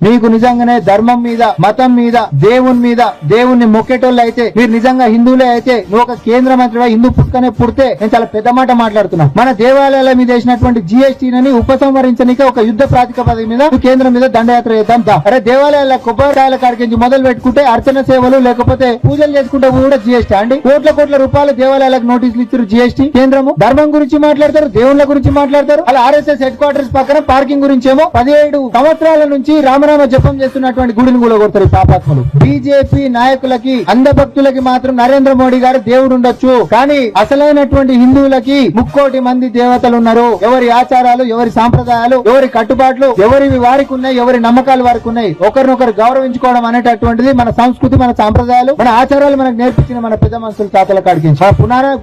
మీకు నిజంగానే ధర్మం మీద, మతం మీద, దేవుని మీద, దేవుణ్ణి మొక్కేటోళ్ళు అయితే, మీరు నిజంగా హిందువులే అయితే, నువ్వు ఒక కేంద్ర మంత్రిగా హిందూ పుట్టుకనే పుడితే నేను చాలా పెద్ద మాట మాట్లాడుతున్నా. మన దేవాలయాల మీద వేసినటువంటి జిఎస్టీని ఉపసంహరించడానికి ఒక యుద్ధ ప్రాతిపదిక మీద కేంద్రం మీద దండయాత్ర చేద్దాం దా. అరే దేవాలయాల కొబ్బరికాయల కాడికి మొదలు పెట్టుకుంటే అర్చన సేవలు లేకపోతే పూజలు చేసుకుంటే కూడా జిఎస్టీ అండి. కోట్ల రూపాయలు దేవాలయాలకు నోటీసులు ఇచ్చారు జిఎస్టీ కేంద్రము. ధర్మం గురించి మాట్లాడతారు, దేవుళ్ళ గురించి మాట్లాడతారు. అలా ఆర్ఎస్ఎస్ హెడ్ క్వార్టర్స్ పక్కన పార్కింగ్ గురించి ఏమో 17 సంవత్సరాల నుంచి రామనామ జపం చేస్తున్నటువంటి గుడిని కూడా కొడతారు ఈ పాపాత్మలు. బీజేపీ నాయకులకి, అంధభక్తులకి మాత్రం నరేంద్ర మోడీ గారు దేవుడు ఉండొచ్చు, కానీ అసలైనటువంటి హిందువులకి 3,00,00,000 మంది దేవతలు ఉన్నారు. ఎవరి ఆచారాలు, ఎవరి సాంప్రదాయాలు, ఎవరి కట్టుబాట్లు ఎవరివి వారికి ఉన్నాయి, ఎవరి నమ్మకాలు వారికి ఉన్నాయి. ఒకరినొకరు గౌరవించుకోవడం అనేటటువంటిది మన సంస్కృతి, మన సాంప్రదాయాలు, మన ఆచారాలు మనకు నేర్పించిన మన పెద్ద మనుషులు తాతల కాడికి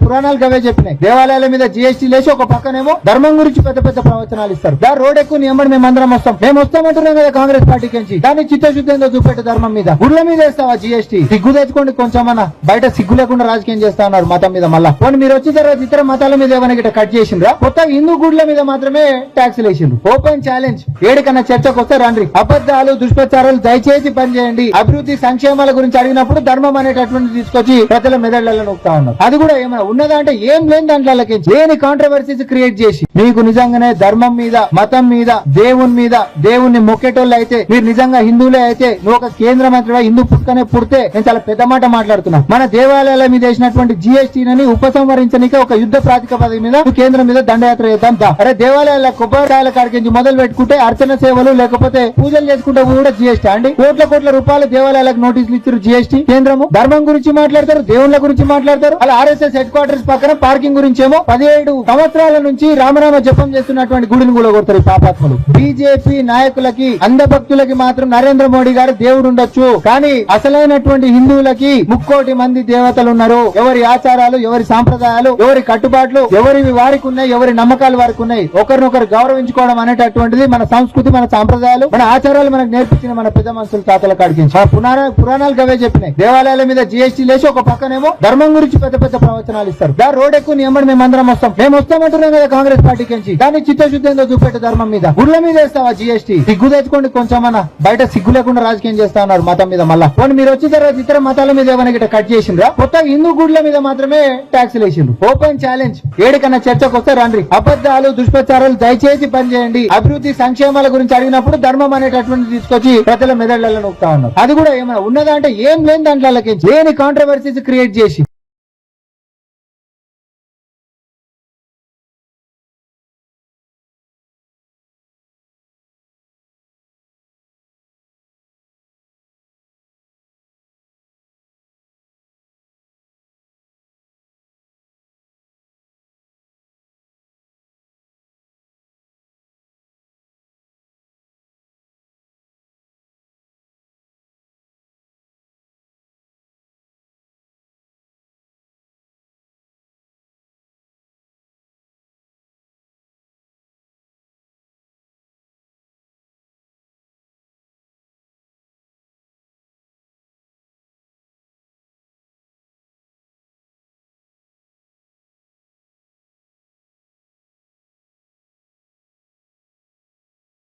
పురాణాలు గవే చెప్పినాయి. దేవాలయాల మీద జిఎస్టీ లేచి ఒక పక్కనేమో ధర్మం గురించి పెద్ద పెద్ద ప్రవచనాలు ఇస్తారు. దాని రోడ్ ఎక్కువ నియమని మేము అందరం వస్తాం. మేము వస్తామంటున్నాం కదా కాంగ్రెస్ పార్టీకి నుంచి. దాన్ని చిత్తశుద్ధంగా చూపెట్టే ధర్మం మీద గుడ్ల మీద వేస్తావా జిఎస్టీ? సిగ్గు తెచ్చుకోండి కొంచెమన్నా. బయట సిగ్గు లేకుండా రాజకీయం చేస్తా ఉన్నారు మతం మీద. మళ్ళా పోనీ మీరు వచ్చిన తర్వాత ఇతర మతాల మీద ఏమైనా గిట్ట కట్ చేసిండ్రా? కొత్త హిందూ గుడ్ల మీద మాత్రమే ట్యాక్సులు వేసిండ్రు. ఓపెన్ ఛాలెంజ్, ఏడికన్నా చర్చకు వస్తే రండి. అబద్ధాలు, దుష్ప్రచారాలు దయచేసి పనిచేయండి. అభివృద్ధి సంక్షేమాల గురించి అడిగినప్పుడు ధర్మం అనేటటువంటి తీసుకొచ్చి ప్రజల మెదళ్లలో నొక్కుతా ఉన్నారు. అది కూడా ఏమైనా ఉన్నదా అంటే ఏం లేని దాంట్లో లేని కాంట్రవర్సీస్ క్రియేట్ చేసి, మీకు నిజంగానే ధర్మం మీద, మతం మీద, దేవుని మీద, దేవుణ్ణి మొక్కేటోళ్ళు అయితే, మీరు నిజంగా హిందువులే అయితే, నువ్వు ఒక కేంద్ర మంత్రిగా హిందూ పుట్టుకనే పుడితే నేను చాలా పెద్ద మాట మాట్లాడుతున్నా. మన దేవాలయాల మీద వేసినటువంటి జిఎస్టీని ఉపసంహరించడానికి ఒక యుద్ధ ప్రాతిపదిక మీద కేంద్రం మీద దండయాత్ర చేద్దాం దా. అరే దేవాలయాల కొబ్బరికాయల కాడికి మొదలు పెట్టుకుంటే అర్చన సేవలు లేకపోతే పూజలు చేసుకుంటే కూడా జిఎస్టీ అండి. కోట్ల రూపాయలు దేవాలయాలకు నోటీసులు ఇచ్చారు జిఎస్టీ కేంద్రము. ధర్మం గురించి మాట్లాడతారు, దేవుళ్ళ గురించి మాట్లాడతారు. అలా ఆర్ఎస్ఎస్ హెడ్ క్వార్టర్స్ పక్కన పార్కింగ్ గురించి ఏమో 17 సంవత్సరాల నుంచి రామనామ జపం చేస్తున్నటువంటి గుడిని కూడా కొడతారు ఈ పాపాత్మలు. బీజేపీ నాయకులకి, అంధభక్తులకి మాత్రం నరేంద్ర మోడీ గారు దేవుడు ఉండొచ్చు, కానీ అసలైనటువంటి హిందువులకి 3,00,00,000 మంది దేవతలు ఉన్నారు. ఎవరి ఆచారాలు, ఎవరి సాంప్రదాయాలు, ఎవరి కట్టుబాట్లు ఎవరివి వారికి ఉన్నాయి, ఎవరి నమ్మకాలు వారికి ఉన్నాయి. ఒకరినొకరు గౌరవించుకోవడం అనేటటువంటిది మన సంస్కృతి, మన సాంప్రదాయాలు, మన ఆచారాలు మనకు నేర్పించిన మన పెద్ద మనుషులు తాతల కాడికి పురాణాలు గవే చెప్పినాయి. దేవాలయాల మీద జిఎస్టీ లేచి ఒక పక్కనేమో ధర్మం గురించి పెద్ద పెద్ద ప్రవచనాలు ఇస్తారు. దాని రోడ్ ఎక్కువ నియమని మేము అందరం వస్తాం. మేము వస్తామంటున్నాం కదా కాంగ్రెస్ పార్టీకి నుంచి. దాన్ని చిత్తశుద్ధంగా చూపెట్టే ధర్మం మీద గుడ్ల మీద వేస్తావా జిఎస్టీ? సిగ్గు తెచ్చుకోండి కొంచెమన్నా. బయట సిగ్గు లేకుండా రాజకీయం చేస్తా ఉన్నారు మతం మీద. మళ్ళా పోనీ మీరు వచ్చిన తర్వాత ఇతర మతాల మీద ఏమైనా గిట్ట కట్ చేసిండ్రా? కొత్త హిందూ గుడ్ల మీద మాత్రమే ట్యాక్సులు వేసిండ్రు. ఓపెన్ ఛాలెంజ్, ఏడికన్నా చర్చకు వస్తే రండి. అబద్ధాలు, దుష్ప్రచారాలు దయచేసి పనిచేయండి. అభివృద్ధి సంక్షేమాల గురించి అడిగినప్పుడు ధర్మం అనేటటువంటి తీసుకొచ్చి ప్రజల మెదళ్లలో నొక్కుతా ఉన్నారు. అది కూడా ఏమైనా ఉన్నదా అంటే ఏం లేని దాంట్లో లేని కాంట్రవర్సీస్ క్రియేట్ చేసి